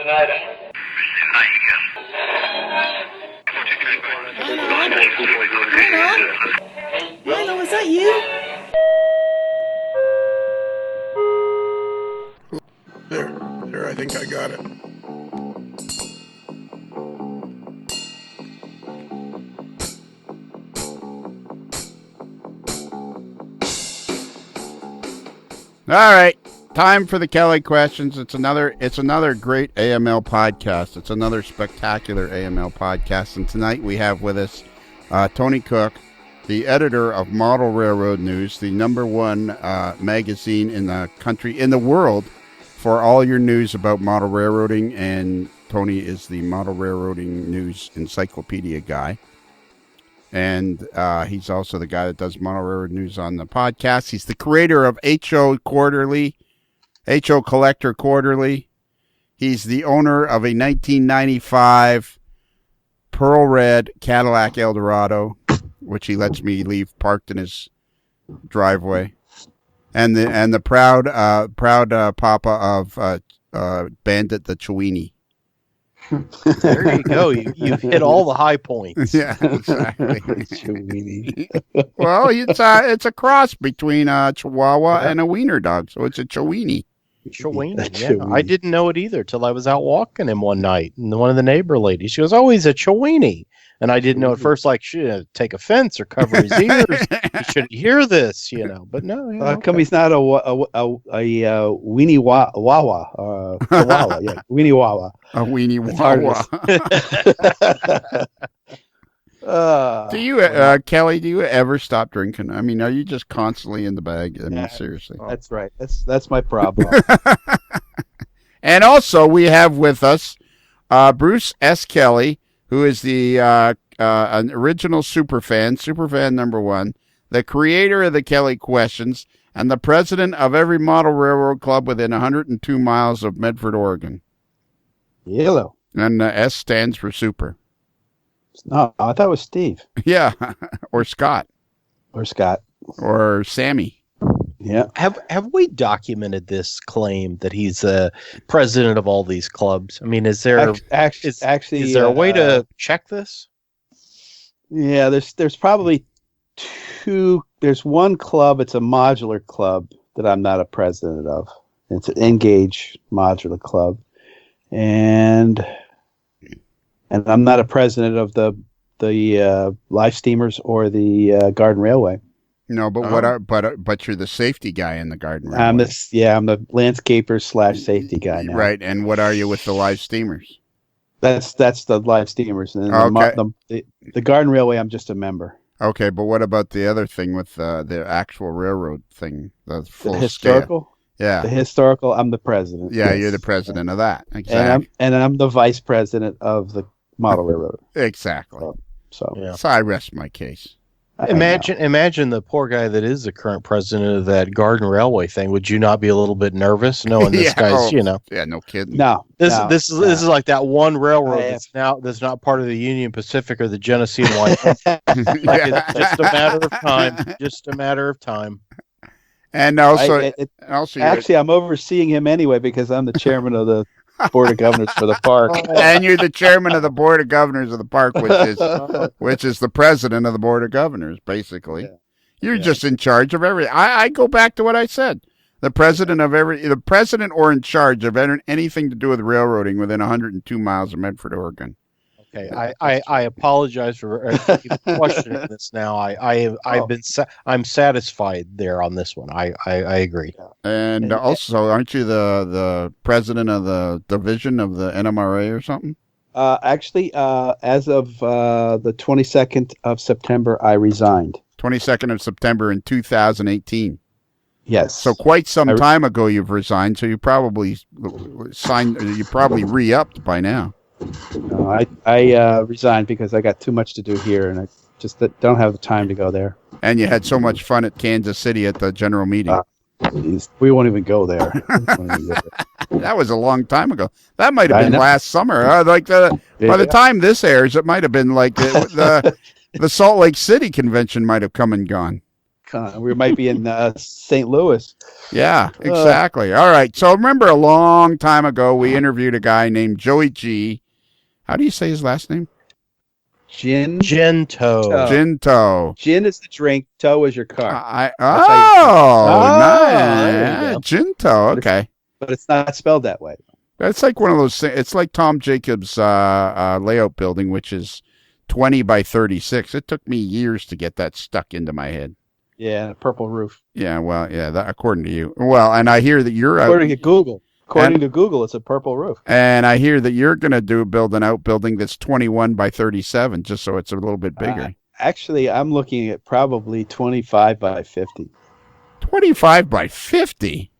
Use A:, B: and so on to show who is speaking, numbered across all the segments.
A: Milo, is that you?
B: There, I think I got it. All right, time for the Kelly questions. It's another great AML podcast. It's another spectacular AML podcast, and tonight we have with us Tony Cook, the editor of Model Railroad News, the number one magazine in the country, in the world, for all your news about model railroading. And Tony is the Model Railroading News encyclopedia guy. And he's also the guy that does Model Railroad News on the podcast. He's the creator of HO Collector Quarterly. He's the owner of a 1995 Pearl Red Cadillac Eldorado, which he lets me leave parked in his driveway, and the proud papa of Bandit the Chewini.
C: There you go. You've hit all the high points.
B: Yeah, exactly. Well, it's a cross between a Chihuahua and a wiener dog, so it's a Chewini.
C: Chewini, yeah. I didn't know it either till I was out walking him one night, and one of the neighbor ladies, she goes, "Oh, he's a Chewini." And I didn't know at first, like, should take offense or cover his ears. He should hear this, But no.
D: How come he's not a weenie wawa? Chihuahua, yeah, weenie wawa.
B: A weenie wawa. Do you, Kelly? Do you ever stop drinking? I mean, are you just constantly in the bag? I mean, seriously.
D: That's right. That's my problem.
B: And also, we have with us Bruce S. Kelly, who is the an original superfan number one, the creator of the Kelly Questions, and the president of every model railroad club within 102 miles of Medford, Oregon.
D: Yellow.
B: And S stands for super.
D: No, I thought it was Steve.
B: Yeah, or Scott.
D: Or
B: Sammy.
D: Yeah.
C: Have we documented this claim that he's president of all these clubs? I mean, is there
D: actually
C: is there a way to check this?
D: Yeah, there's probably two. There's one club. It's a modular club that I'm not a president of. It's an Engage modular club, and I'm not a president of the Life Steamers or the Garden Railway.
B: No, but but you're the safety guy in the Garden Railway.
D: I'm the landscaper / safety guy now.
B: Right, and what are you with the Live Steamers?
D: That's the Live Steamers, and the Garden Railway. I'm just a member.
B: Okay, but what about the other thing with the actual railroad thing, the full
D: historical?
B: Scale? Yeah,
D: the historical. I'm the president.
B: Yeah, yes. You're the president of that. Exactly.
D: And I'm the vice president of the model railroad.
B: Exactly.
D: So
B: I rest my case.
C: Imagine the poor guy that is the current president of that Garden Railway thing. Would you not be a little bit nervous knowing this guy's,
B: Yeah, no kidding.
C: No. This is like that one railroad that's not part of the Union Pacific or the Genesee and Wyoming. It's just a matter of time.
B: And also,
D: actually, I'm overseeing him anyway because I'm the chairman of the Board of Governors for the park.
B: And you're the chairman of the Board of Governors of the park, which is the president of the Board of Governors, basically. Yeah. You're just in charge of everything. I go back to what I said. The president or in charge of anything to do with railroading within 102 miles of Medford, Oregon.
C: Okay, I apologize for questioning this now. I'm satisfied there on this one. I agree.
B: And also, aren't you the president of the division of the NMRA or something?
D: Actually, as of the 22nd of September, I resigned.
B: 22nd of September in 2018.
D: Yes.
B: So quite some time ago you've resigned. So you probably re-upped by now.
D: No, I resigned because I got too much to do here, and I just don't have the time to go there.
B: And you had so much fun at Kansas City at the general meeting.
D: We won't even go there.
B: That was a long time ago. That might have been last summer. By the time this airs, it might have been like the Salt Lake City convention might have come and gone.
D: We might be in St. Louis.
B: Yeah, exactly. All right. So remember a long time ago, we interviewed a guy named Joey G. How do you say his last name?
C: Guinto.
B: Ginto.
D: Gin is the drink. Toe is your car.
B: Nice.
C: There you go.
B: Ginto. Okay.
D: But it's not spelled that way.
B: That's like one of those things. It's like Tom Jacobs' layout building, which is 20 by 36. It took me years to get that stuck into my head.
D: Yeah, and a purple roof.
B: Yeah, well, yeah, that, according to you. Well, and I hear that you're
D: according to Google. According to Google, it's a purple roof.
B: And I hear that you're going to build an outbuilding that's 21 by 37, just so it's a little bit bigger.
D: Actually, I'm looking at probably 25 by 50.
B: 25 by 50?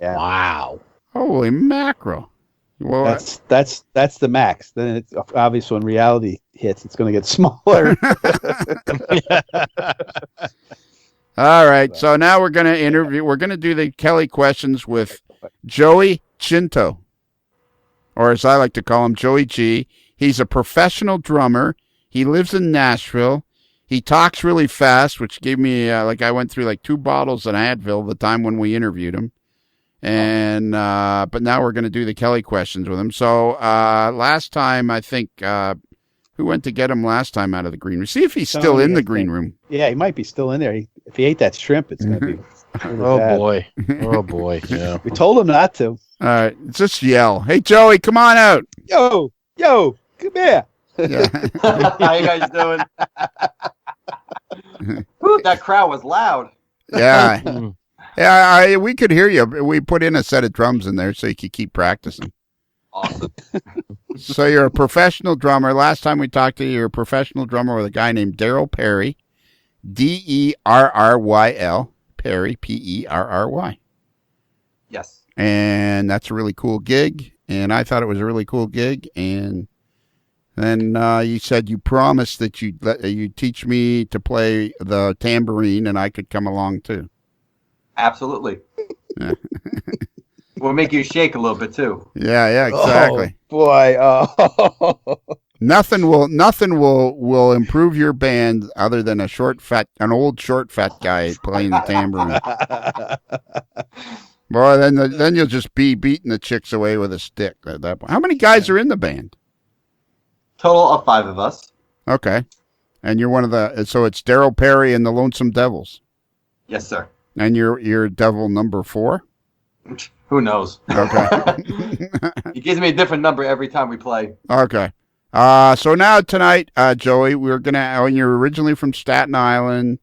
D: Yeah.
C: Wow.
B: Holy mackerel. Well,
D: that's the max. Then it's obvious when reality hits, it's going to get smaller.
B: All right. So now we're going to interview. We're going to do the Kelly questions with Joey Guinto, or as I like to call him, Joey G. He's a professional drummer. He lives in Nashville. He talks really fast, which gave me I went through like 2 bottles of Advil the time when we interviewed him. And but now we're going to do the Kelly questions with him. So last time, I think who went to get him last time out of the green room? See if he's still in the green room.
D: Yeah, he might be still in there. If he ate that shrimp, it's going to be.
C: Oh boy! Oh boy! Yeah.
D: We told him not to.
B: All right, just yell, "Hey Joey, come on out!"
D: Yo, come here.
B: Yeah.
A: How you guys doing? Ooh, that crowd was loud.
B: Yeah. Yeah, we could hear you. We put in a set of drums in there so you could keep practicing.
A: Awesome.
B: So you're a professional drummer. Last time we talked to you, you're a professional drummer with a guy named Daryl Perry, Derryl, Perry, Perry.
A: Yes.
B: And that's a really cool gig. And I thought it was a really cool gig. And then you said you promised that you'd teach me to play the tambourine and I could come along too.
A: Absolutely.
B: Yeah.
A: We'll make you shake a little bit too.
B: Yeah, exactly.
D: Oh, boy.
B: Nothing will improve your band other than an old short fat guy playing the tambourine. Boy, then you'll just be beating the chicks away with a stick at that point. How many guys are in the band?
A: Total of 5 of us.
B: Okay, and you're one of the. So it's Daryl Perry and the Lonesome Devils.
A: Yes, sir.
B: And you're devil number 4?
A: Who knows?
B: Okay.
A: He gives me a different number every time we play.
B: Okay. So now tonight, Joey, you're originally from Staten Island.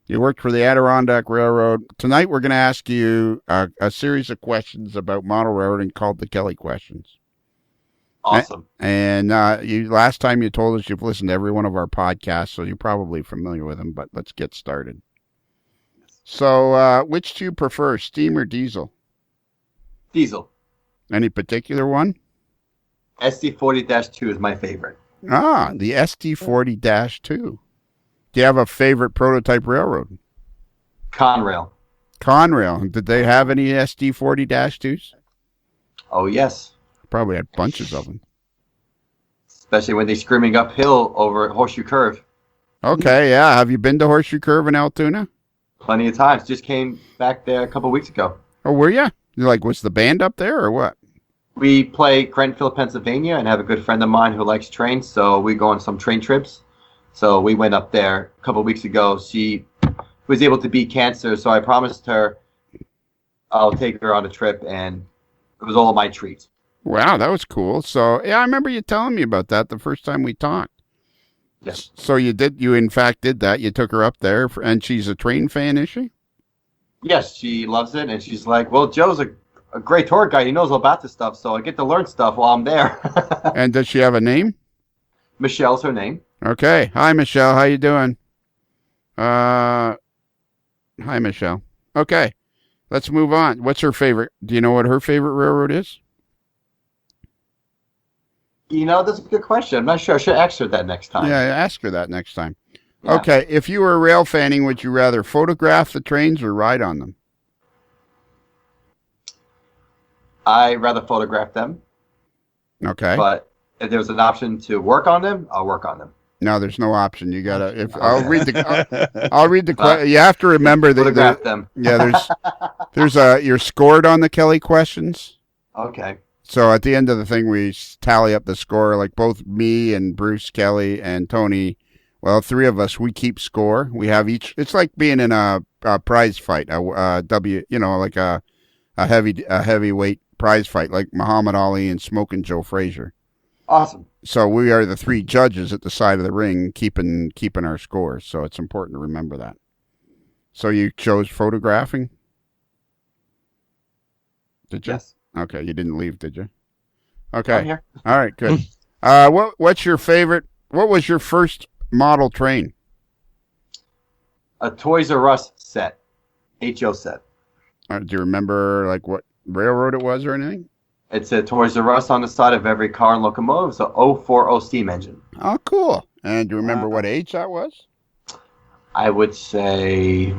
B: You worked for the Adirondack Railroad. Tonight we're going to ask you a series of questions about model railroading called the Kelly questions.
A: Awesome.
B: And last time you told us you've listened to every one of our podcasts, so you're probably familiar with them, but let's get started. So, which do you prefer, steam or diesel?
A: Diesel.
B: Any particular one?
A: SD40-2 is my favorite.
B: Ah, the SD40-2. Do you have a favorite prototype railroad?
A: Conrail.
B: Conrail. Did they have any SD40-2s?
A: Oh, yes.
B: Probably had bunches of them.
A: Especially when they're screaming uphill over Horseshoe Curve.
B: Okay, yeah. Have you been to Horseshoe Curve in Altoona?
A: Plenty of times. Just came back there a couple weeks ago.
B: Oh, were you? Was the band up there or what?
A: We play Grenville, Pennsylvania, and have a good friend of mine who likes trains, so we go on some train trips. So we went up there a couple weeks ago. She was able to beat cancer, so I promised her I'll take her on a trip, and it was all my treat.
B: Wow, that was cool. So, yeah, I remember you telling me about that the first time we talked.
A: Yes.
B: So you in fact did that. You took her up there, and she's a train fan, is she?
A: Yes, she loves it, and she's like, well, Joe's a great tour guide. He knows all about this stuff, so I get to learn stuff while I'm there.
B: And does she have a name?
A: Michelle's her name.
B: Okay. Hi, Michelle. How you doing? Hi, Michelle. Okay. Let's move on. What's her favorite? Do you know what her favorite railroad is?
A: That's a good question. I'm not sure. I should ask her that next time.
B: Yeah, ask her that next time.
A: Yeah.
B: Okay. If you were rail fanning, would you rather photograph the trains or ride on them?
A: I rather photograph them.
B: Okay.
A: But if there was an option to work on them, I'll work on them.
B: No, there's no option. You gotta. If
A: Okay.
B: I'll read the question. You have to remember that.
A: Photograph them.
B: Yeah, there's you're scored on the Kelly questions.
A: Okay.
B: So at the end of the thing, we tally up the score. Like both me and Bruce Kelly and Tony. Well, three of us, we keep score. We have each. It's like being in a prize fight. Like a heavyweight prize fight, like Muhammad Ali and Smoking Joe Frazier.
A: Awesome.
B: So we are the three judges at the side of the ring, keeping our scores. So it's important to remember that. So you chose photographing? Did you?
A: Yes.
B: Okay, you didn't leave, did you?
A: I'm
B: Okay.
A: here.
B: All right, good. What's your favorite? What was your first model train?
A: A Toys R Us set. HO set.
B: Do you remember like what railroad it was or anything?
A: It's a Toys R Us on the side of every car and locomotive. It's a 040 steam engine.
B: Oh, cool. And do you remember what age that was?
A: I would say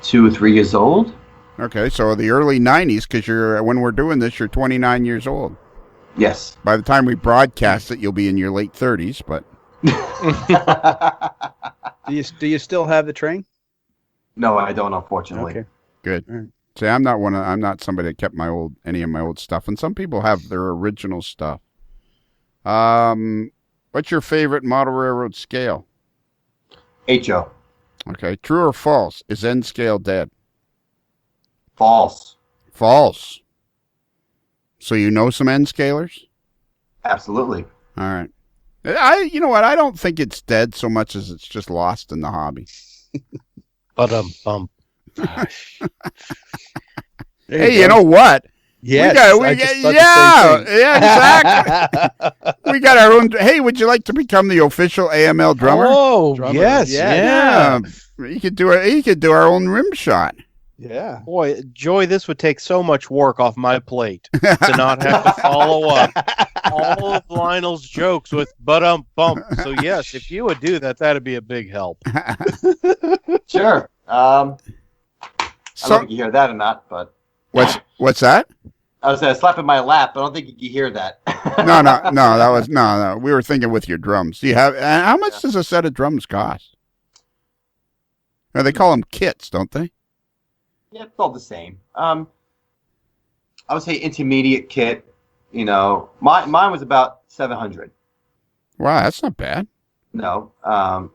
A: 2 or 3 years old.
B: Okay, so the early 90s, because when we're doing this, you're 29 years old.
A: Yes.
B: By the time we broadcast it, you'll be in your late 30s, but...
D: Do you still have the train?
A: No, I don't, unfortunately.
D: Okay.
B: Good.
D: All right.
B: See, I'm not somebody that kept any of my old stuff, and some people have their original stuff. What's your favorite model railroad scale?
A: HO.
B: Okay, true or false? Is N scale dead?
A: False.
B: False. So you know some N scalers?
A: Absolutely.
B: All right. You know what? I don't think it's dead so much as it's just lost in the hobby.
C: Bum.
B: Hey, you know what?
D: Yes,
B: Exactly. We got our own. Hey, would you like to become the official AML drummer?
C: Oh,
D: Drummer.
C: yes,
D: Yeah.
C: yeah.
B: You could do it. You could do our own rim shot.
D: Yeah.
C: Boy, Joy, this would take so much work off my plate to not have to follow up all of Lionel's jokes with bump. So yes, if you would do that, that'd be a big help.
A: Sure. I don't know if you hear that or not, but
B: What's that?
A: I was slapping my lap, but I don't think you can hear that.
B: No. That was no. We were thinking with your drums. Do you have? How much does a set of drums cost? Now, they call them kits, don't they?
A: Yeah, it's all the same. I would say intermediate kit. You know, mine was about $700.
B: Wow, that's not bad.
A: No,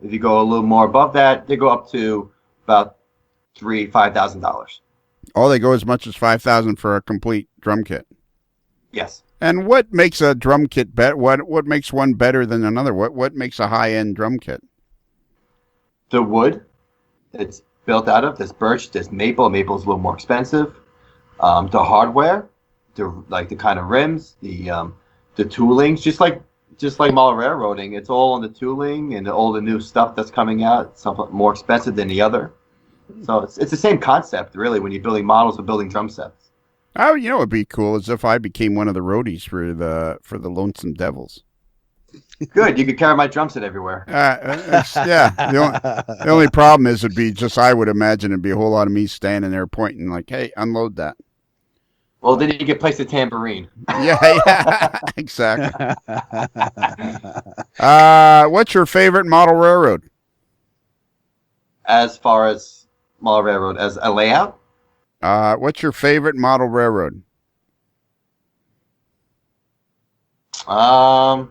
A: if you go a little more above that, they go up to about $5,000.
B: Oh, they go as much as $5,000 for a complete drum kit.
A: Yes.
B: And what makes a drum kit better? What makes one better than another? What makes a high end drum kit?
A: The wood it's built out of. There's birch. There's maple. Maple's a little more expensive. The hardware, the kind of rims, the toolings, just like model railroading. It's all on the tooling and all the new stuff that's coming out. It's somewhat more expensive than the other. So it's the same concept, really, when you're building models or building drum sets.
B: Oh, you know what would be cool is if I became one of the roadies for the Lonesome Devils.
A: Good, you could carry my drum set everywhere.
B: Yeah. The only problem is it'd be just, I would imagine it'd be a whole lot of me standing there pointing like, hey, unload that.
A: Well, then you could place the tambourine.
B: Yeah, exactly. What's your favorite model railroad?
A: As far as model railroad, as a layout?
B: What's your favorite model railroad?
A: My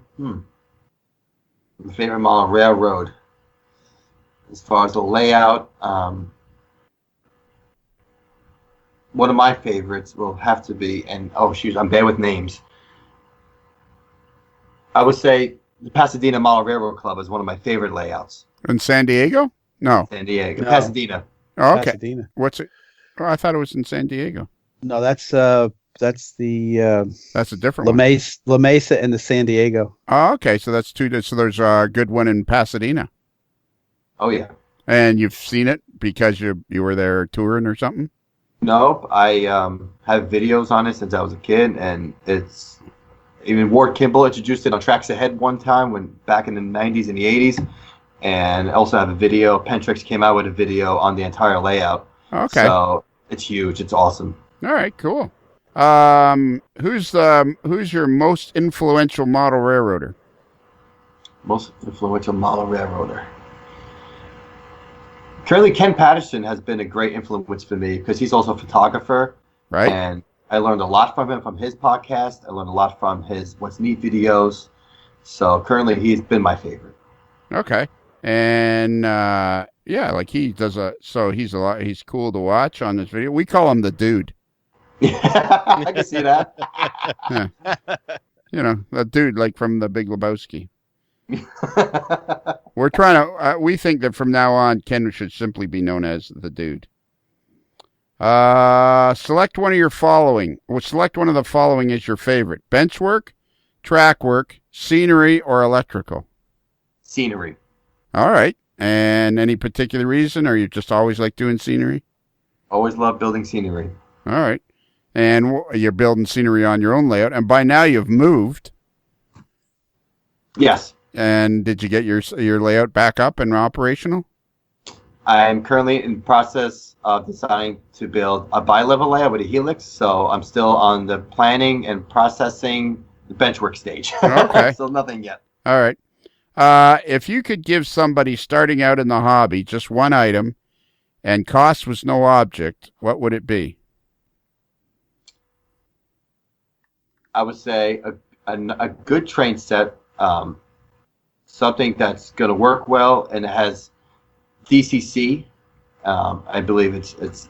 A: favorite model railroad. As far as the layout, one of my favorites will have to be, and I'm bad with names. I would say the Pasadena Model Railroad Club is one of my favorite layouts.
B: In San Diego? No.
A: San Diego,
D: No.
A: Pasadena.
B: Oh, okay.
D: Pasadena.
B: What's it? Oh, I thought it was in San Diego.
D: No, that's the
B: That's a different
D: La
B: one.
D: Mesa and the San Diego.
B: Oh, okay. So that's two. So there's a good one in Pasadena.
A: Oh yeah.
B: And you've seen it because you were there touring or something?
A: Nope. I have videos on it since I was a kid, and it's even Ward Kimball introduced it on Tracks Ahead one time when back in the 90s and the 80s, and I also have a video. Pentrix came out with a video on the entire layout.
B: Okay.
A: So it's huge. It's awesome.
B: All right. Cool. Who's your most influential model railroader?
A: Most influential model railroader. Currently, Ken Patterson has been a great influence for me because he's also a photographer.
B: Right.
A: And I learned a lot from him from his podcast. I learned a lot from his What's Neat videos. So currently, he's been my favorite.
B: Okay. And yeah, like he does he's cool to watch on this video. We call him the dude.
A: I can see that.
B: Yeah. You know, the dude like from The Big Lebowski. We're trying to we think that from now on Ken should simply be known as the dude. Select one of your following. Well, select one of the following as your favorite. Bench work, track work, scenery, or electrical.
A: Scenery.
B: All right. And any particular reason, or you just always like doing scenery?
A: Always love building scenery.
B: All right. And you're building scenery on your own layout. And by now you've moved.
A: Yes.
B: And did you get your layout back up and operational?
A: I'm currently in the process of deciding to build a bi-level layout with a helix. So I'm still on the planning and processing the benchwork stage.
B: Okay.
A: Still nothing yet.
B: All right. If you could give somebody starting out in the hobby just one item and cost was no object, what would it be?
A: I would say a good train set, something that's going to work well and it has DCC. I believe it's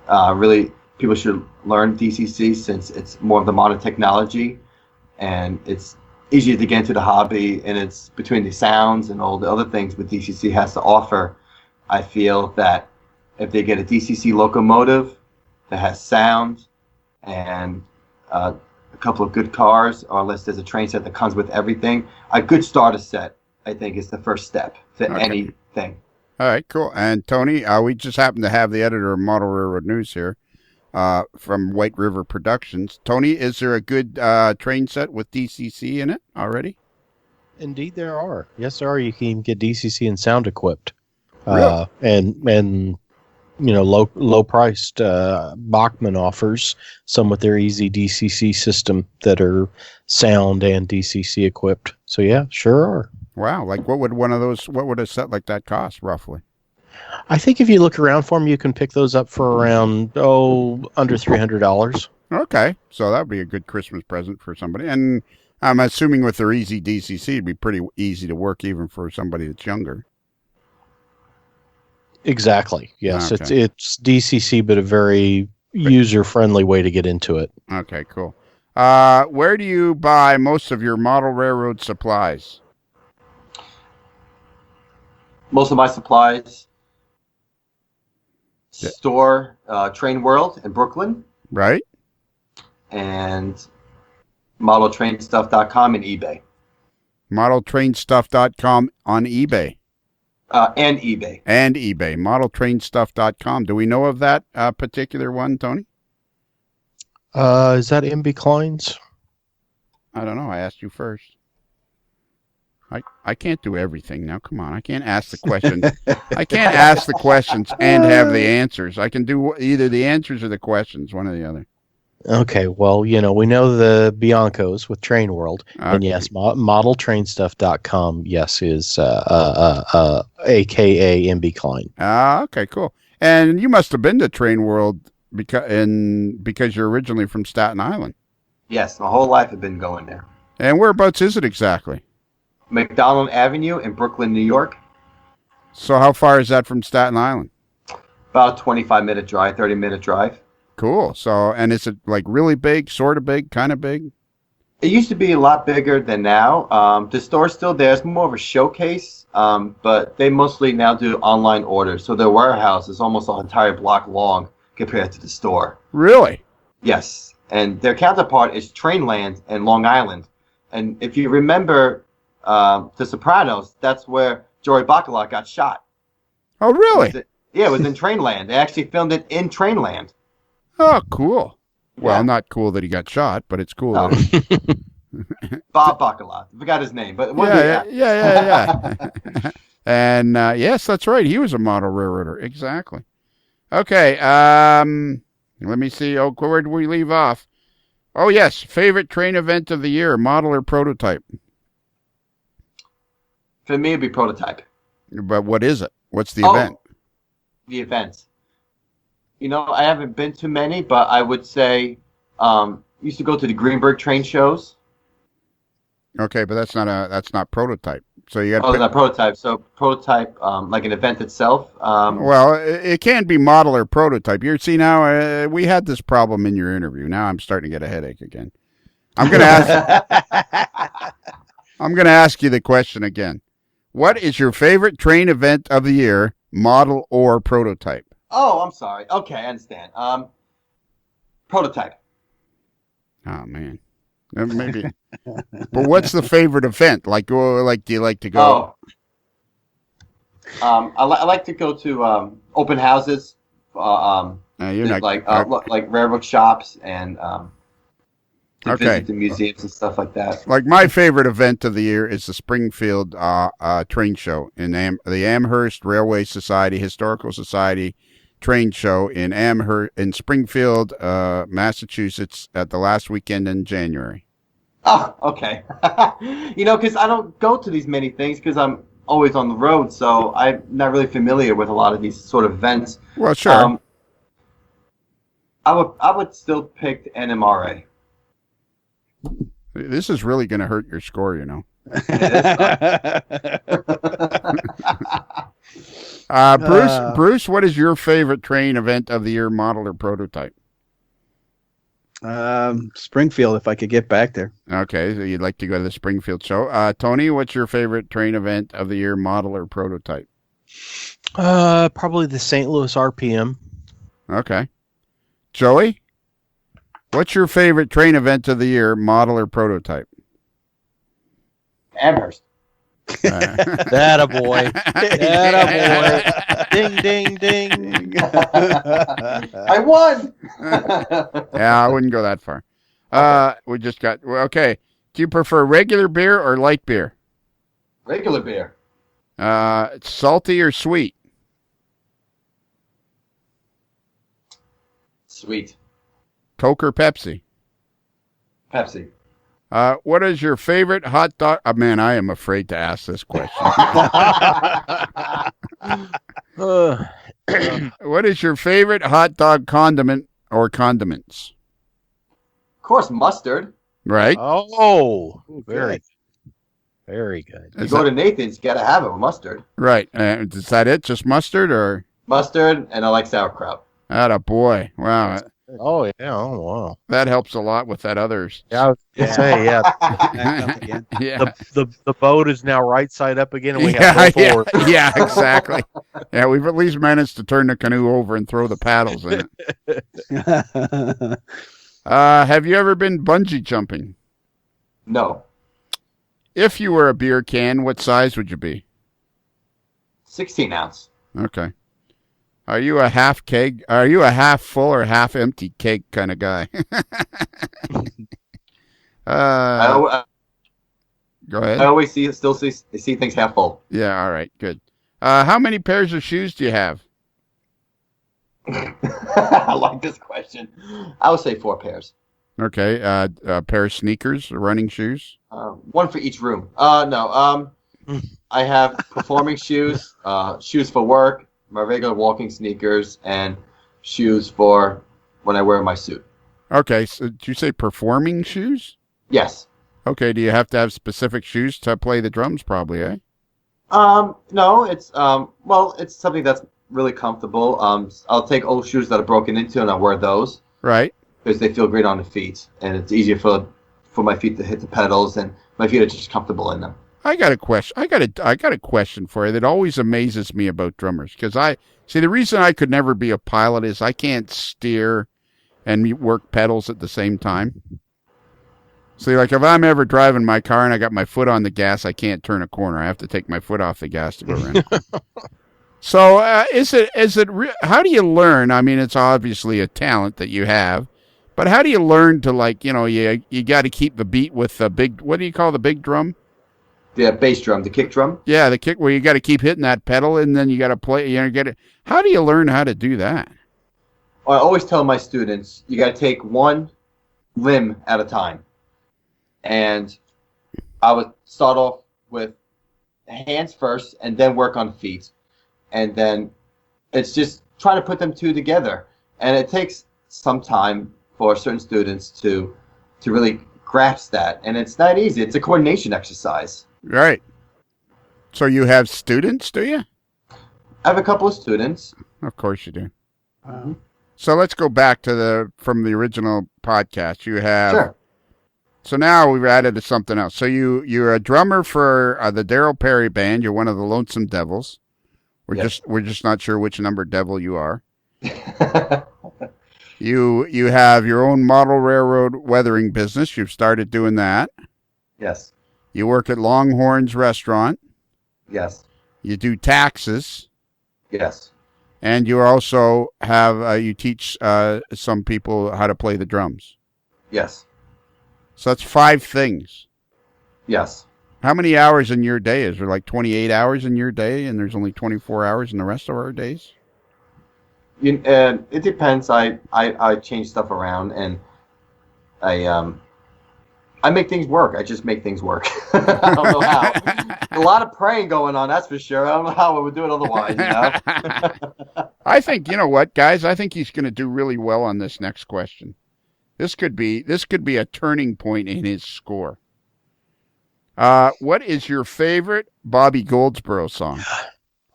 A: really people should learn DCC since it's more of the modern technology and it's easier to get into the hobby, and it's between the sounds and all the other things what DCC has to offer. I feel that if they get a DCC locomotive that has sound and a couple of good cars, or unless there's a train set that comes with everything, a good starter set, I think, is the first step to anything.
B: All right, cool. And Tony, we just happen to have the editor of Model Railroad News here from White River Productions. Tony, is there a good train set with DCC in it already?
C: Indeed, there are. Yes, there are. You can even get DCC and sound equipped.
B: Really?
C: And you know, low priced Bachmann offers some with their easy DCC system that are sound and DCC equipped. So yeah, sure are.
B: Wow. Like what would a set like that cost roughly?
C: I think if you look around for them, you can pick those up for around, under $300.
B: Okay. So that would be a good Christmas present for somebody. And I'm assuming with their easy DCC, it'd be pretty easy to work even for somebody that's younger.
C: Exactly. Yes.
B: Okay.
C: It's DCC, but a very user-friendly way to get into it.
B: Okay, cool. Where do you buy most of your model railroad supplies?
A: Most of my supplies store Train World in Brooklyn.
B: Right.
A: And modeltrainstuff.com and eBay.
B: Modeltrainstuff.com on eBay.
A: And eBay.
B: And eBay. Modeltrainstuff.com. Do we know of that particular one, Tony?
C: Is that MB Klein's?
B: I don't know. I asked you first. I can't do everything now. Come on. I can't ask the questions. I can't ask the questions and have the answers. I can do either the answers or the questions, one or the other. Okay,
C: well, you know, we know the Biancos with Train World. Okay. And yes, modeltrainstuff.com, yes, is a.k.a. MB Klein.
B: Okay, cool. And you must have been to Train World because you're originally from Staten Island.
A: Yes, my whole life I've been going there.
B: And whereabouts is it exactly?
A: McDonald Avenue in Brooklyn, New York.
B: So how far is that from Staten Island?
A: About a 25-minute drive, 30-minute drive.
B: Cool. So, and is it like really big, sort of big, kind of big?
A: It used to be a lot bigger than now. The store's still there. It's more of a showcase, but they mostly now do online orders. So their warehouse is almost an entire block long compared to the store.
B: Really?
A: Yes. And their counterpart is Trainland in Long Island. And if you remember The Sopranos, that's where Joey Bacala got shot.
B: Oh, really?
A: It was in Trainland. They actually filmed it in Trainland.
B: Oh, cool. Well, not cool that he got shot, but it's cool. That
A: Bob Bacala. I forgot his name, but
B: yeah. And yes, that's right. He was a model railroader. Exactly. Okay. Let me see. Oh, where did we leave off? Oh, yes. Favorite train event of the year, model or prototype?
A: For me, it'd be prototype.
B: But what is it? What's the event?
A: The event. I haven't been to many, but I would say used to go to the Greenberg train shows.
B: Okay, but that's not prototype. So you got.
A: Oh, not prototype. So prototype, like an event itself.
B: Well, it can be model or prototype. Now we had this problem in your interview. Now I'm starting to get a headache again. I'm gonna ask you the question again. What is your favorite train event of the year, model or prototype?
A: Oh, I'm sorry. Okay, I understand. Prototype.
B: Oh man, maybe. But what's the favorite event? Do you like to go?
A: I like to go to open houses.
B: You're not
A: like railroad shops and to visit the museums and stuff like that.
B: Like my favorite event of the year is the Springfield train show in the Amherst Railway Society Historical Society train show in Springfield, Massachusetts, at the last weekend in January.
A: Oh, okay. Because I don't go to these many things because I'm always on the road, so I'm not really familiar with a lot of these sort of events.
B: Well, sure.
A: I would still pick NMRA.
B: This is really going to hurt your score, Bruce, what is your favorite train event of the year, model or prototype?
D: Springfield, if I could get back there.
B: Okay, so you'd like to go to the Springfield show. Tony, what's your favorite train event of the year, model or prototype?
C: Probably the St. Louis RPM.
B: Okay. Joey, what's your favorite train event of the year, model or prototype?
A: Amherst.
C: That a boy. Ding, ding, ding.
A: I won.
B: Yeah, I wouldn't go that far. We just got, okay. Do you prefer regular beer or light beer?
A: Regular beer.
B: Salty or sweet?
A: Sweet.
B: Coke or Pepsi?
A: Pepsi.
B: What is your favorite hot dog? Oh, man, I am afraid to ask this question. What is your favorite hot dog condiment or condiments?
A: Of course, mustard.
B: Right.
C: Oh, very good.
A: You go to Nathan's, you got to have it with mustard.
B: Right. Is that it? Just mustard or?
A: Mustard, and I like sauerkraut.
B: Atta boy. Wow.
C: Oh, yeah. Oh, wow.
B: That helps a lot with that others.
C: Yeah, I was going to say, yeah.
B: Yeah.
C: The boat is now right side up again, and we have to go forward.
B: Yeah, exactly. Yeah, we've at least managed to turn the canoe over and throw the paddles in it. Have you ever been bungee jumping?
A: No.
B: If you were a beer can, what size would you be?
A: 16 ounce.
B: Okay. Are you a half keg? Are you a half full or half empty keg kind of guy? Go ahead.
A: I always see things half full.
B: Yeah, all right, good. How many pairs of shoes do you have?
A: I like this question. I would say 4 pairs.
B: Okay, a pair of sneakers, running shoes?
A: One for each room. No. I have performing shoes, shoes for work, my regular walking sneakers, and shoes for when I wear my suit.
B: Okay, so did you say performing shoes?
A: Yes.
B: Okay, do you have to have specific shoes to play the drums probably, eh?
A: No, it's it's something that's really comfortable. I'll take old shoes that are broken into and I'll wear those.
B: Right.
A: Because they feel great on the feet, and it's easier for my feet to hit the pedals, and my feet are just comfortable in them.
B: I got a question. I got a question for you that always amazes me about drummers. Because the reason I could never be a pilot is I can't steer and work pedals at the same time. See, like if I'm ever driving my car and I got my foot on the gas, I can't turn a corner. I have to take my foot off the gas to go around. So, how do you learn? I mean, it's obviously a talent that you have, but how do you learn to you got to keep the beat with the big, what do you call the big drum?
A: The bass drum, the kick drum?
B: Yeah, the kick where you got to keep hitting that pedal and then you got to play, get it. How do you learn how to do that?
A: Well, I always tell my students, you got to take one limb at a time. And I would start off with hands first and then work on feet. And then it's just trying to put them two together. And it takes some time for certain students to really grasp that. And it's not easy. It's a coordination exercise.
B: Right. So you have students, do you?
A: I have a couple of students.
B: Of course you do. So let's go back to from the original podcast. You have.
A: Sure.
B: So now we've added to something else. So you're a drummer for the Darryl Perry band. You're one of the Lonesome Devils. We're just not sure which number devil you are. You have your own model railroad weathering business. You've started doing that.
A: Yes.
B: You work at Longhorn's restaurant.
A: Yes.
B: You do taxes.
A: Yes.
B: And you also have you teach some people how to play the drums.
A: Yes.
B: So that's 5 things.
A: Yes.
B: How many hours in your day? Is there like 28 hours in your day, and there's only 24 hours in the rest of our days?
A: It depends. I change stuff around, and I make things work. I just make things work. I don't know how. A lot of praying going on, that's for sure. I don't know how I would do it otherwise,
B: I think, you know what, guys? I think he's going to do really well on this next question. This could be a turning point in his score. What is your favorite Bobby Goldsboro song?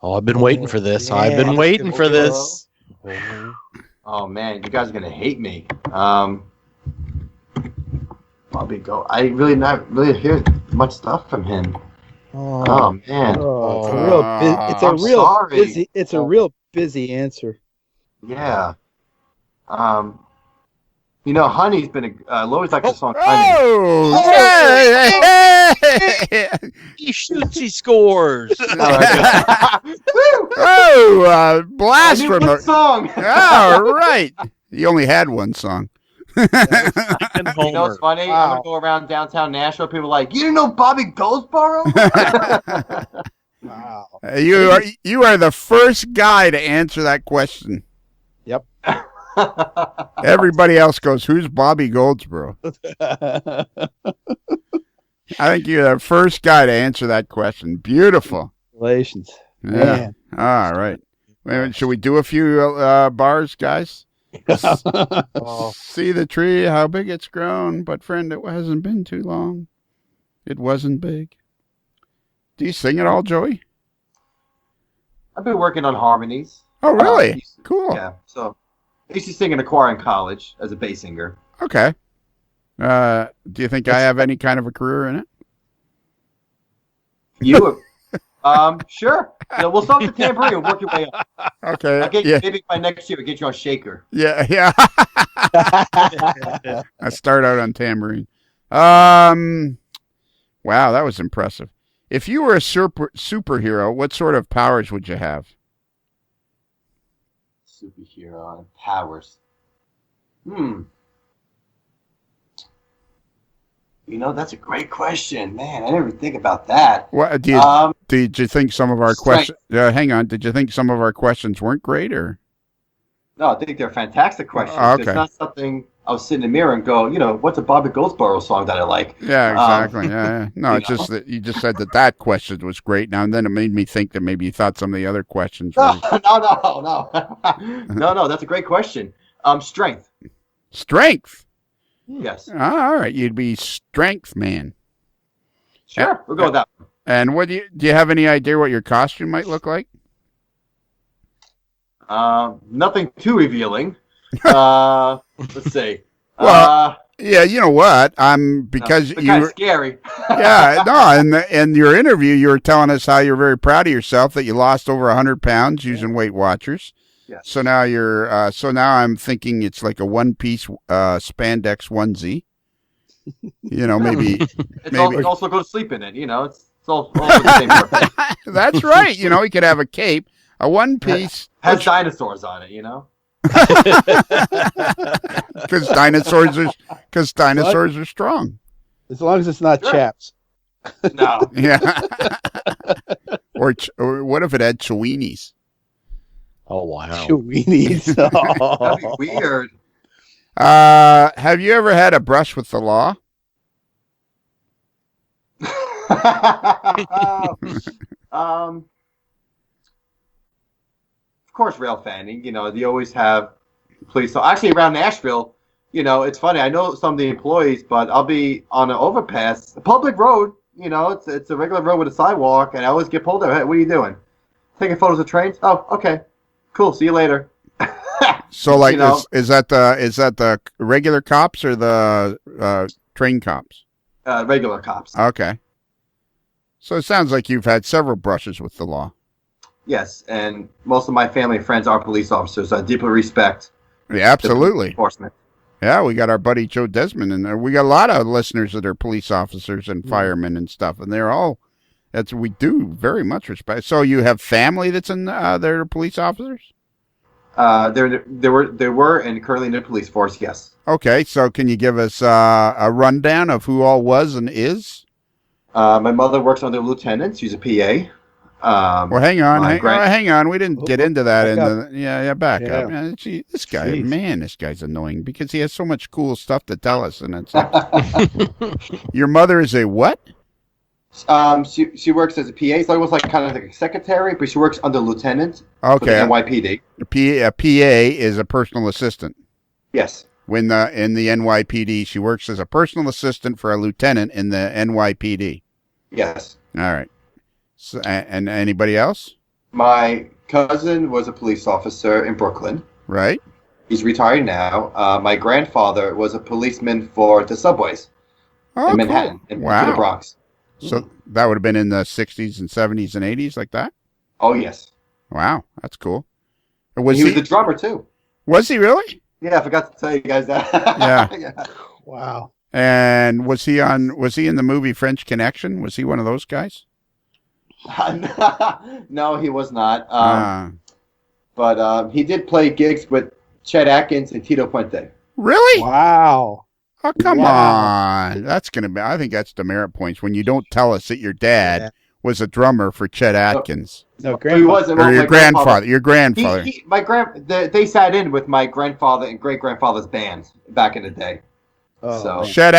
C: Oh, I've been waiting for this. Yeah. I've been waiting for this.
A: Oh man, you guys are gonna hate me. Bobby Gold. I really not really hear much stuff from him. Oh man.
D: It's a real busy answer.
A: Yeah. Honey's been Lois likes the song
B: Honey.
C: He shoots, he scores.
B: Blast from
A: the song.
B: All right. He only had one song.
A: You know what's funny? Wow. I'm gonna go around downtown Nashville. People are like, you didn't know Bobby Goldsboro?
B: Wow. You are the first guy to answer that question.
D: Yep.
B: Everybody else goes, who's Bobby Goldsboro? I think you're the first guy to answer that question. Beautiful.
D: Congratulations.
B: Yeah. All right. Should we do a few bars, guys? See the tree, how big it's grown, but friend, it hasn't been too long. It wasn't big. Do you sing it all, Joey?
A: I've been working on harmonies.
B: Oh, really? Cool.
A: Yeah. So I used to sing in a choir in college as a bass singer.
B: Okay. Do you think I have any kind of a career in it?
A: You? Sure. We'll start with the tambourine and work your way up.
B: Okay.
A: I'll get you, maybe by next year, we'll get you on shaker.
B: Yeah. I start out on tambourine. Wow, that was impressive. If you were a superhero, what sort of powers would you have?
A: Superhero and powers. That's a great question, man. I never think about that.
B: What did you think some of our questions? Hang on. Did you think some of our questions weren't great, or?
A: No, I think they're fantastic questions.
B: Okay.
A: It's not something I was sitting in the mirror and go, what's a Bobby Goldsboro song that I like?
B: Yeah, exactly. Yeah. No, it's just that you just said that question was great. Now and then it made me think that maybe you thought some of the other questions were.
A: No. No, that's a great question. Strength.
B: Strength?
A: Yes.
B: All right. You'd be strength man.
A: Sure. We'll go with that.
B: And what do you have any idea what your costume might look like?
A: Nothing too revealing. Let's see.
B: Well, yeah, you know what? Because you were
A: scary.
B: Yeah, no. In your interview, you were telling us how you're very proud of yourself that you lost over 100 pounds using Weight Watchers.
A: Yes.
B: So now now I'm thinking it's like a one-piece spandex onesie. Maybe.
A: It's also go to sleep in it. It's all the same purpose.
B: That's right. You could have a cape, a one-piece.
A: Has dinosaurs on it.
B: Because dinosaurs are strong.
D: As long as it's not chaps.
A: No.
B: Yeah. Or what if it had cheweenies?
C: Oh wow.
D: Cheweenies.
A: That'd be weird.
B: Have you ever had a brush with the law?
A: Of course, rail fanning. They always have police. So actually, around Nashville, it's funny. I know some of the employees, but I'll be on an overpass, a public road. It's a regular road with a sidewalk, and I always get pulled over. Hey, what are you doing? Taking photos of trains? Oh, okay, cool. See you later.
B: So, like, is that the regular cops or the train cops?
A: Regular cops.
B: Okay. So it sounds like you've had several brushes with the law.
A: Yes, and most of my family and friends are police officers. So I deeply respect.
B: Yeah, absolutely.
A: Enforcement.
B: Yeah, we got our buddy Joe Desmond in there. We got a lot of listeners that are police officers and firemen and stuff, and we do very much respect. So you have family that's in they're police officers?
A: There were and currently in the police force. Yes.
B: Okay, so can you give us a rundown of who all was and is?
A: My mother works under lieutenant. She's a PA.
B: Well, hang on. We didn't get into that. Back up.
D: Yeah.
B: Man, this guy's annoying because he has so much cool stuff to tell us, and it's like, your mother is a what?
A: She works as a PA, so it was kind of like a secretary, but she works under lieutenant.
B: Okay.
A: For the NYPD.
B: A PA is a personal assistant.
A: Yes.
B: In the NYPD, she works as a personal assistant for a lieutenant in the NYPD.
A: Yes.
B: All right. So, and anybody else?
A: My cousin was a police officer in Brooklyn.
B: Right.
A: He's retired now. My grandfather was a policeman for the subways in Manhattan,
B: cool.
A: in the Bronx.
B: So that would have been in the 60s and 70s and 80s, like that?
A: Oh, yes.
B: Wow, that's cool.
A: He was the drummer, too.
B: Was he really?
A: Yeah, I forgot to tell you guys that.
B: Yeah.
D: Wow.
B: And was he in the movie French Connection? Was he one of those guys?
A: No, he was not. But he did play gigs with Chet Atkins and Tito Puente.
B: Really?
D: Wow.
B: Oh, come on. I think that's demerit points when you don't tell us that your dad was a drummer for Chet Atkins.
A: No, he wasn't.
B: Or your grandfather. Your grandfather.
A: They sat in with my grandfather and great grandfather's band back in the day.
D: Oh,
A: so
B: Chet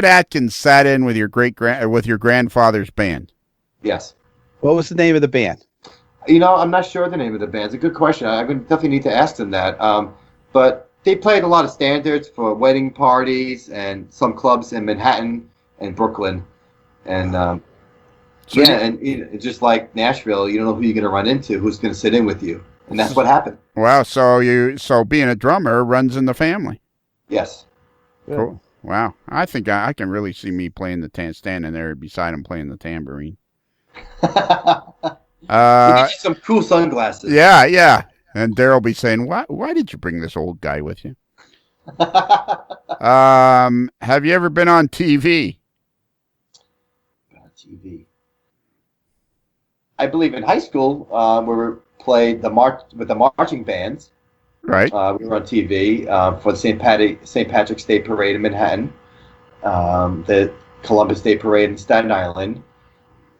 B: Atkins sat in with your grandfather's band.
A: Yes.
D: What was the name of the band?
A: I'm not sure the name of the band. It's a good question. I would definitely need to ask them that. But they played a lot of standards for wedding parties and some clubs in Manhattan and Brooklyn. And and just like Nashville, you don't know who you're going to run into, who's going to sit in with you. And that's what happened.
B: Wow. So being a drummer runs in the family.
A: Yes.
B: Cool. Wow. I think I can really see me playing standing there beside him playing the tambourine.
A: Get you some cool sunglasses.
B: Yeah. And Daryl be saying, why did you bring this old guy with you? Have you ever been on TV?
A: TV. I believe in high school, we played with the marching bands.
B: Right.
A: We were on TV for the St. Patrick's Day Parade in Manhattan, the Columbus Day Parade in Staten Island,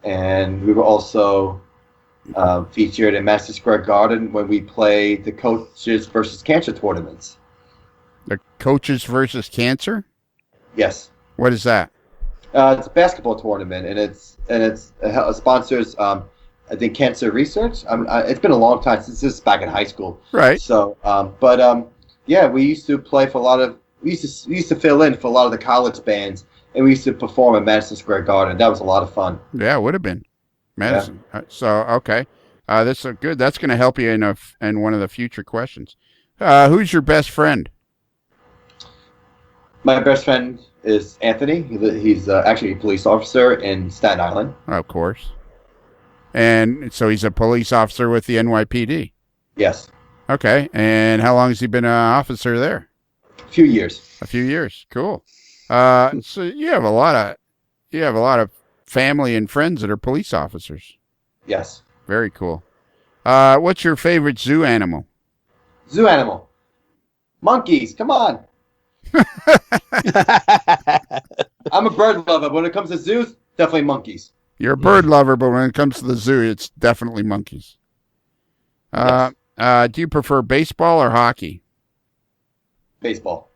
A: and we were also featured in Madison Square Garden when we played the Coaches versus Cancer tournaments.
B: The Coaches versus Cancer?
A: Yes.
B: What is that?
A: It's a basketball tournament, and it sponsors I think cancer research. It's been a long time since this is back in high school.
B: Right.
A: So, we used to play for a lot of. We used to fill in for a lot of the college bands, and we used to perform at Madison Square Garden. That was a lot of fun.
B: Yeah, it would have been Madison. Yeah. So okay, this is good. That's going to help you in one of the future questions. Who's your best friend?
A: My best friend is Anthony. He's actually a police officer in Staten Island.
B: Of course. And so he's a police officer with the NYPD.
A: Yes.
B: Okay. And how long has he been an officer there?
A: A few years.
B: A few years. Cool. So you have a lot of family and friends that are police officers.
A: Yes.
B: Very cool. What's your favorite zoo animal?
A: Zoo animal. Monkeys. Come on. I'm a bird lover. When it comes to zoos, definitely monkeys.
B: You're a bird lover, but when it comes to the zoo, it's definitely monkeys. Yes. Do you prefer baseball or hockey?
A: Baseball.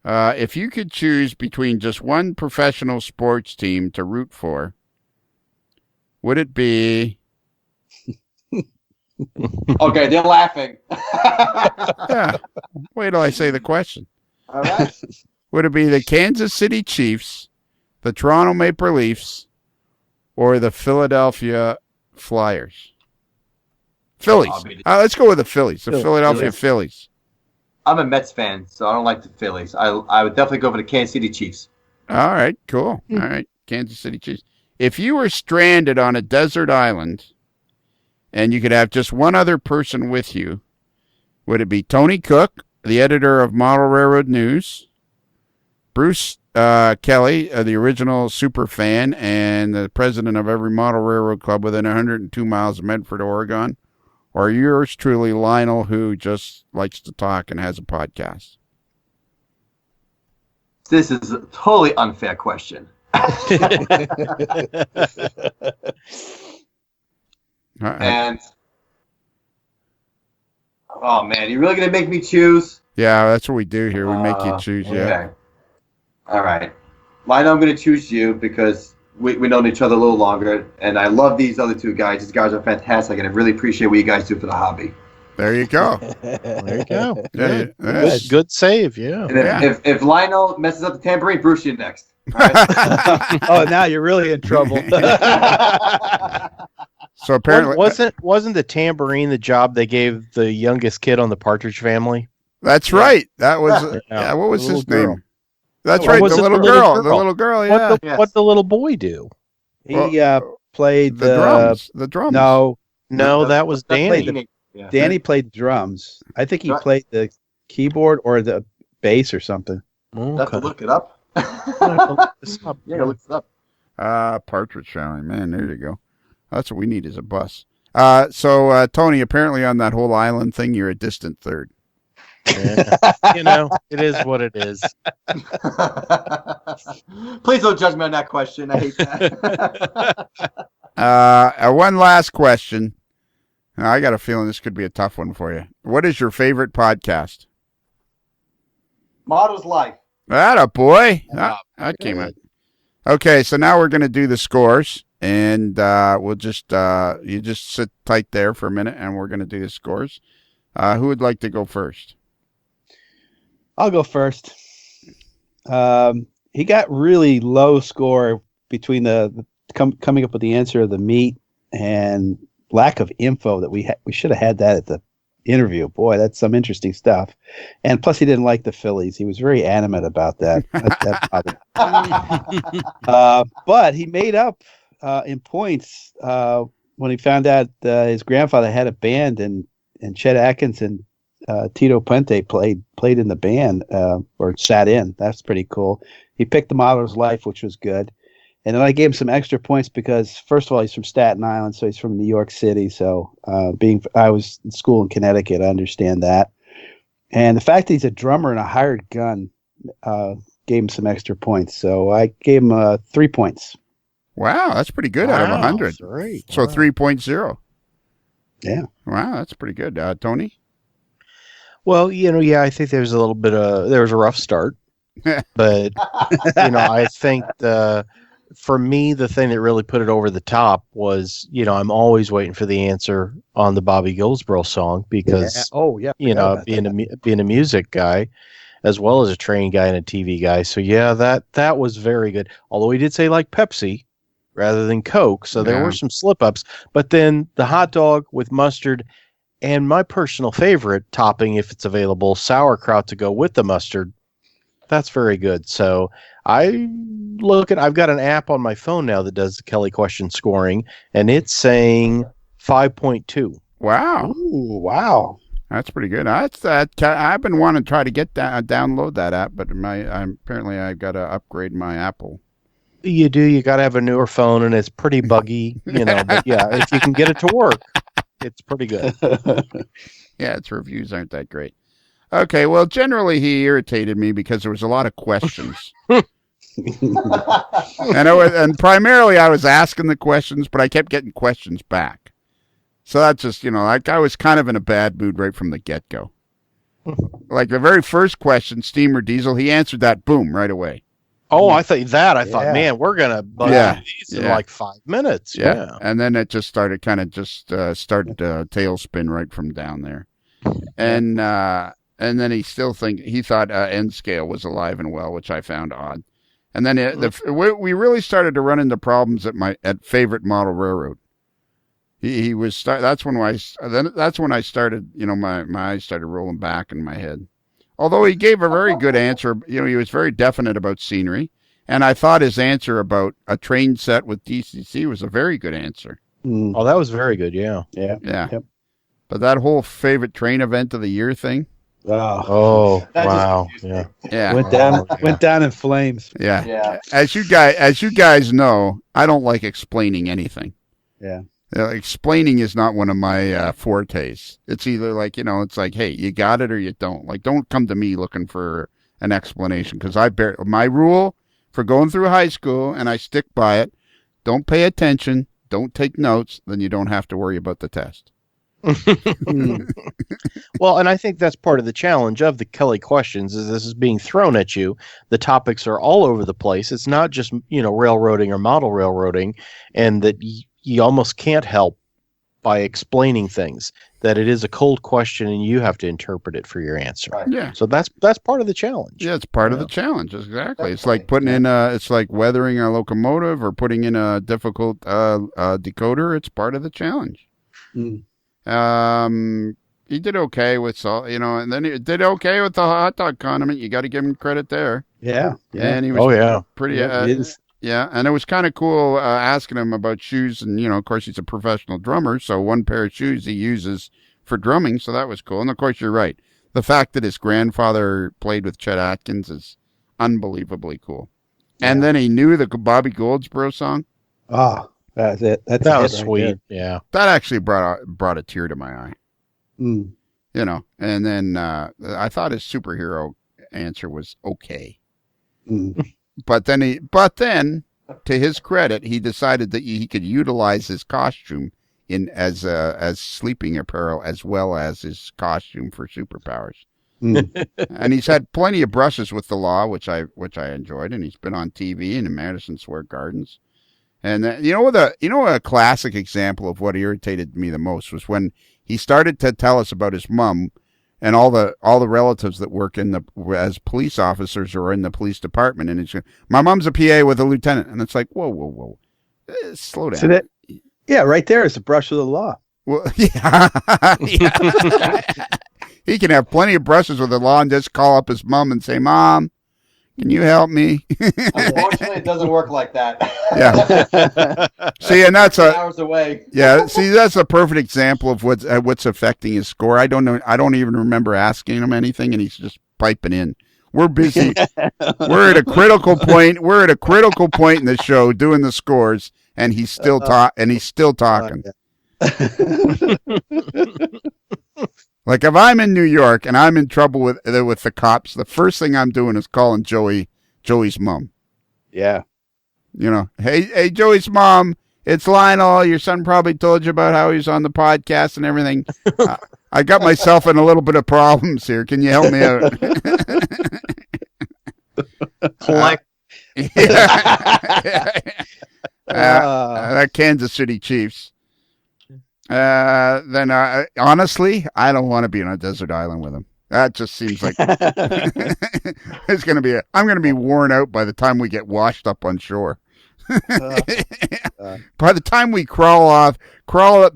B: If you could choose between just one professional sports team to root for, would it be?
A: Okay, they're laughing.
B: Yeah. Wait till I say the question.
A: All right.
B: Would it be the Kansas City Chiefs, the Toronto Maple Leafs, or the Philadelphia Flyers? Phillies. Let's go with the Phillies. The Philadelphia Phillies.
A: I'm a Mets fan, so I don't like the Phillies. I would definitely go for the Kansas City Chiefs.
B: All right, cool. All right, Kansas City Chiefs. If you were stranded on a desert island and you could have just one other person with you, would it be Tony Cook, the editor of Model Railroad News, Bruce Kelly, the original super fan and the president of every model railroad club within 102 miles of Medford, Oregon, or yours truly, Lionel, who just likes to talk and has a podcast?
A: This is a totally unfair question. And oh man, you really gonna make me choose?
B: Yeah, that's what we do here. We make you choose.
A: Okay.
B: Yeah.
A: All right. Lionel, I'm gonna choose you because we known each other a little longer, and I love these other two guys. These guys are fantastic, and I really appreciate what you guys do for the hobby.
B: There you go.
C: There you go.
B: Yeah,
C: Good save, yeah.
A: And if Lionel messes up the tambourine, Bruce, you next. All right?
D: Oh, now you're really in trouble.
B: So apparently,
C: wasn't the tambourine the job they gave the youngest kid on the Partridge Family?
B: That's right. That was what was his name? That's right. The little girl. The little girl. Yeah.
C: What the little boy do?
D: He played
B: the drums. The drums.
C: No, that was Danny.
D: Danny played drums. I think he played the keyboard or the bass or something.
A: Okay. Have to look it up.
C: Look this up.
A: Yeah, look it up.
B: Partridge Family. Man, there you go. That's what we need is a bus. So Tony, apparently on that whole island thing, you're a distant third.
C: Yeah. It is what it is.
A: Please don't judge me on that question. I hate that.
B: One last question. I got a feeling this could be a tough one for you. What is your favorite podcast?
A: Model's Life.
B: That boy. That came out. Okay, so now we're going to do the scores, and we'll just you just sit tight there for a minute, and we're going to do the scores. Who would like to go first?
D: I'll go first. He got really low score between the coming up with the answer of the meat and lack of info that we should have had that at the interview. Boy, that's some interesting stuff. And plus, he didn't like the Phillies. He was very adamant about that. But he made up in points when he found out his grandfather had a band and Chet Atkins and Tito Puente played in the band or sat in. That's pretty cool. He picked the Modeler's Life, which was good. And then I gave him some extra points because, first of all, he's from Staten Island, so he's from New York City. So I was in school in Connecticut, I understand that. And the fact that he's a drummer in a hired gun gave him some extra points. So I gave him 3 points.
B: Wow, that's pretty good out of 100.
C: Great.
B: So 3.0.
D: Yeah.
B: Wow, that's pretty good. Tony?
C: Well, I think there was a rough start. But, I think for me, the thing that really put it over the top was, I'm always waiting for the answer on the Bobby Goldsboro song because, being a music guy as well as a train guy and a TV guy. So, yeah, that was very good. Although he did say like Pepsi rather than Coke. So there were some slip ups. But then the hot dog with mustard and my personal favorite topping, if it's available, sauerkraut to go with the mustard. That's very good. So I've got an app on my phone now that does the Kelly question scoring, and it's saying 5.2.
B: Wow.
D: Ooh, wow.
B: That's pretty good. I've been wanting to try to get download that app, but apparently I've got to upgrade my Apple.
C: You do. You got to have a newer phone, and it's pretty buggy, But yeah, if you can get it to work, it's pretty good.
B: Yeah, its reviews aren't that great. Okay, well, generally he irritated me because there was a lot of questions. and primarily I was asking the questions, but I kept getting questions back. So that's just, I was kind of in a bad mood right from the get-go. Like the very first question, steam or diesel, he answered that, boom, right away.
C: Oh, I thought, man, we're gonna buzz these in like 5 minutes. Yeah.
B: And then it just started started tailspin right from down there. And then he thought N scale was alive and well, which I found odd. And then we really started to run into problems at favorite model railroad. That's when I started, my eyes started rolling back in my head. Although he gave a very good answer, he was very definite about scenery, and I thought his answer about a train set with DCC was a very good answer.
C: Oh, that was very good. Yeah.
B: Yep. But that whole favorite train event of the year thing.
C: Oh, wow. Yeah.
D: Went down in flames.
B: Yeah. As you guys know, I don't like explaining anything.
D: Yeah.
B: Explaining is not one of my fortes. It's either like, it's like, hey, you got it or you don't. Like, don't come to me looking for an explanation, because my rule for going through high school, and I stick by it, don't pay attention, don't take notes, then you don't have to worry about the test.
C: Well, and I think that's part of the challenge of the Kelly questions is this is being thrown at you. The topics are all over the place. It's not just, railroading or model railroading, and that you almost can't help by explaining things, that it is a cold question and you have to interpret it for your answer.
A: Right.
B: Yeah.
C: So that's part of the challenge.
B: Yeah, it's part of the challenge. Exactly. It's like putting in it's like weathering a locomotive or putting in a difficult decoder. It's part of the challenge. He did okay with salt, and then he did okay with the hot dog condiment. You got to give him credit there.
D: Yeah.
B: And he was pretty.
D: Yeah,
B: and it was kind of cool asking him about shoes, and of course he's a professional drummer, so one pair of shoes he uses for drumming, so that was cool. And of course you're right. The fact that his grandfather played with Chet Atkins is unbelievably cool. Yeah. And then he knew the Bobby Goldsboro song.
D: Oh, that's it. That
C: was sweet. Yeah,
B: that actually brought a tear to my eye. And then I thought his superhero answer was okay. But then, to his credit, he decided that he could utilize his costume as sleeping apparel as well as his costume for superpowers. And he's had plenty of brushes with the law, which I enjoyed, and he's been on TV and in Madison Square Gardens. And a classic example of what irritated me the most was when he started to tell us about his mom and all the relatives that work as police officers or in the police department. And it's, my mom's a PA with a lieutenant. And it's like, whoa. Slow down.
D: So right there is a brush with the law.
B: Well, yeah. He can have plenty of brushes with the law and just call up his mom and say, Mom, can you help me?
A: Unfortunately, it doesn't work like that.
B: Yeah. See, and that's
A: hours away.
B: Yeah. See, that's a perfect example of what's affecting his score. I don't know. I don't even remember asking him anything, and he's just piping in. We're busy. We're at a critical point. We're at a critical point in the show doing the scores, and he's still talking. Like if I'm in New York and I'm in trouble with the cops, the first thing I'm doing is calling Joey's mom.
D: Yeah.
B: Hey, Joey's mom, it's Lionel. Your son probably told you about how he's on the podcast and everything. I got myself in a little bit of problems here. Can you help me out?
C: Collect.
B: That Kansas City Chiefs. Then honestly, I don't want to be on a desert island with him. That just seems like I'm going to be worn out by the time we get washed up on shore. By the time we crawl up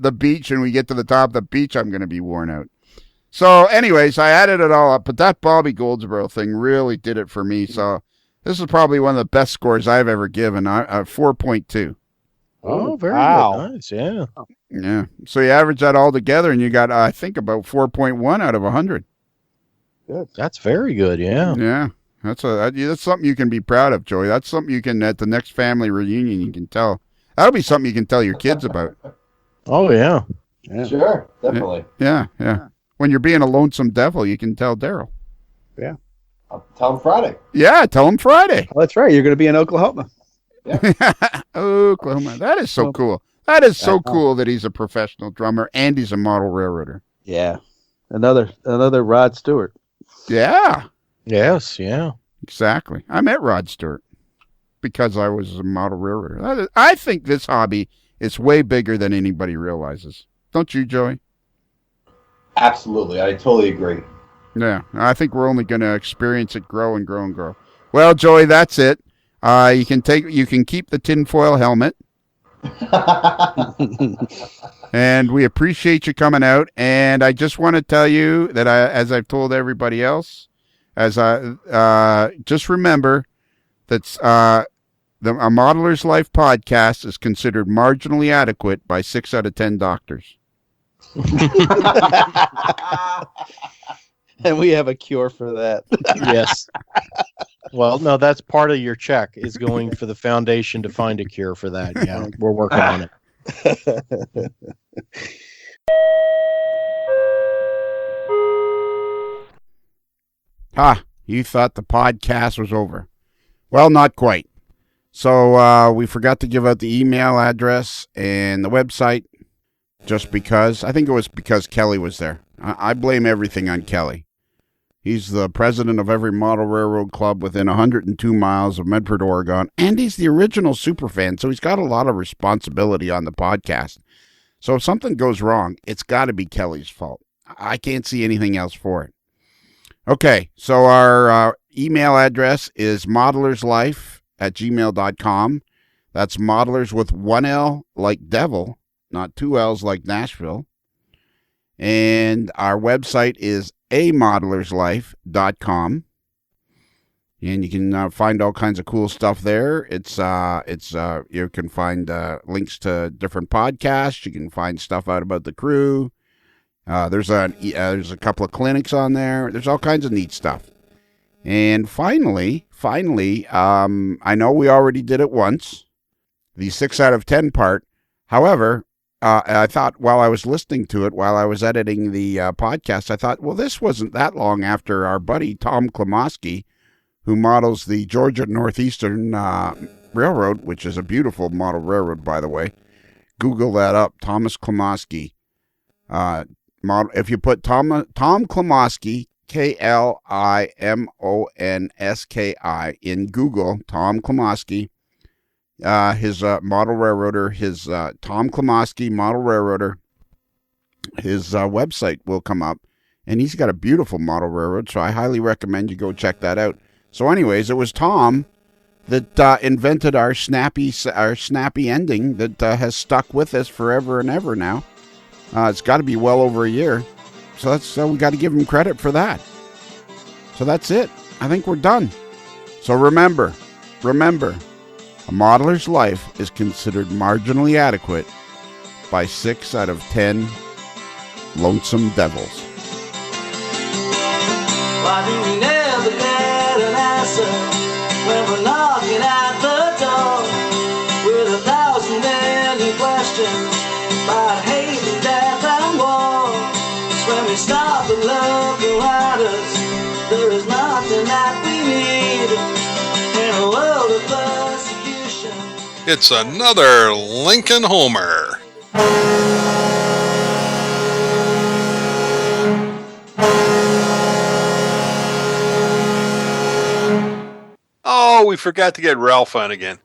B: the beach and we get to the top of the beach, I'm going to be worn out. So anyways, I added it all up, but that Bobby Goldsboro thing really did it for me. So this is probably one of the best scores I've ever given. 4.2.
C: Oh, very good. Nice. Yeah.
B: Yeah. So you average that all together and you got, I think, about 4.1 out of 100.
D: Good.
C: That's very good. Yeah.
B: Yeah. That's something you can be proud of, Joey. That's something you can, at the next family reunion, you can tell. That'll be something you can tell your kids about.
C: Oh, yeah.
A: Sure. Definitely.
B: Yeah. When you're being a lonesome devil, you can tell Daryl.
D: Yeah.
A: I'll tell him Friday.
B: Yeah. Tell him Friday.
D: Oh, that's right. You're going to be in Oklahoma.
A: Yeah.
B: Oklahoma. That is so cool. That is so cool that he's a professional drummer and he's a model railroader.
D: Yeah. Another Rod Stewart.
B: Yeah.
C: Yes, yeah.
B: Exactly. I met Rod Stewart because I was a model railroader. I think this hobby is way bigger than anybody realizes. Don't you, Joey?
A: Absolutely, I totally agree.
B: Yeah, I think we're only going to experience it grow and grow and grow. Well, Joey, that's it. You can keep the tinfoil helmet, and we appreciate you coming out. And I just want to tell you that as I've told everybody else, just remember that a Modeler's Life podcast is considered marginally adequate by 6 out of 10 doctors.
D: And we have a cure for that.
C: Yes. Well, no, that's part of your check is going for the foundation to find a cure for that. Yeah, we're working on it.
B: You thought the podcast was over. Well, not quite. So we forgot to give out the email address and the website just because. I think it was because Kelly was there. I blame everything on Kelly. He's the president of every model railroad club within 102 miles of Medford, Oregon, and he's the original superfan, so he's got a lot of responsibility on the podcast. So if something goes wrong, it's got to be Kelly's fault. I can't see anything else for it. Okay, so our email address is modelerslife@gmail.com. That's modelers with one L like devil, not two L's like Nashville. And our website is amodelerslife.com. And you can find all kinds of cool stuff there. It's you can find links to different podcasts. You can find stuff out about the crew. There's a couple of clinics on there. There's all kinds of neat stuff. And finally, I know we already did it once, the 6 out of 10 part. However, I thought while I was listening to it, while I was editing the podcast, I thought, well, this wasn't that long after our buddy Tom Klomoski, who models the Georgia Northeastern Railroad, which is a beautiful model railroad, by the way. Google that up, Thomas Klomoski. If you put Tom Klomoski, Klimonski, in Google, Tom Klomoski, his model railroader, his Tom Klomoski model railroader, his website will come up, and he's got a beautiful model railroad, so I highly recommend you go check that out. So anyways, it was Tom that invented our snappy ending that has stuck with us forever and ever now. It's got to be well over a year, so we got to give him credit for that. So that's it. I think we're done. So remember, a modeler's life is considered marginally adequate by 6 out of 10 lonesome devils.
E: Why do we never get an answer when we're knocking at the door with 1,000 million questions about hate and death and war? It's when we stop and look around us, there is nothing that we need in a world of persecution.
F: It's another Lincoln Homer. Oh, we forgot to get Ralph on again.